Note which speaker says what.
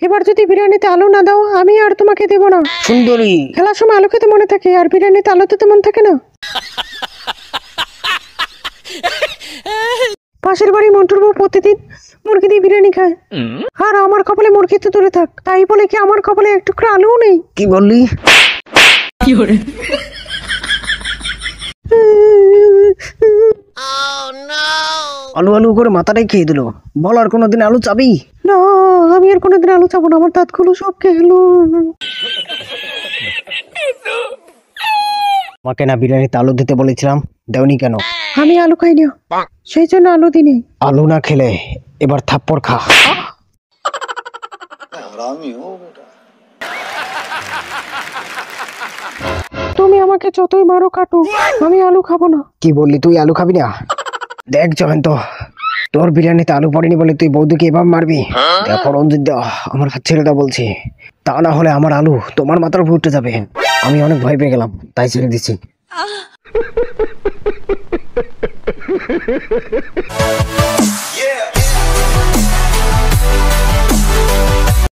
Speaker 1: এবার যদি বিরিয়ানিতে আলু না দাও আমি আর তোমাকে দেবো না।
Speaker 2: সুন্দরী,
Speaker 1: খেলার সময় আলু খেতে মনে থাকে আর বিরিয়ানিতে আলু তো মনে থাকে না। পাশের বাড়ি মন্টুর বউ প্রতিদিন মুরগি দিয়ে বিরিয়ানি খায়, আর আমার কপালে মুরগি তো দূরে থাক, তাই বলে কি আমার কপালে এক টুকরো আলুও নেই?
Speaker 2: কি বললি? আলু আলু করে মাথাটাই খেয়ে দিল। বল, আর কোনোদিন আলু চাবি?
Speaker 1: না, আমি আর কোনোদিন আলু চাবো না, আমার দাঁতগুলো সব খেলো।
Speaker 2: আমাকে না বিরিয়ানিতে আলু দিতে বলেছিলাম, দেওনি কেন?
Speaker 1: আমি আলু খাই না, সেই জন্য আলু দিনি।
Speaker 2: আলু না খেলে এবার থাপ্পড় খা।
Speaker 1: তুমি আমাকে যতই মারো কাটো, আমি আলু খাবো না।
Speaker 2: কি বললি, তুই আলু খাবি না? দেখ জয়ন্ত, তোর বিরিয়ানিতে আলু পড়েনি বলে তুই বৌদিকে এভাবে মারবি? দেখো রঞ্জিত দা, আমার হাত ছেড়ে দাও বলছি, তা না হলে আমার আলু তোমার মাথার উপর উঠে যাবে। আমি অনেক ভয় পেয়ে গেলাম, তাই ছেড়ে দিচ্ছি।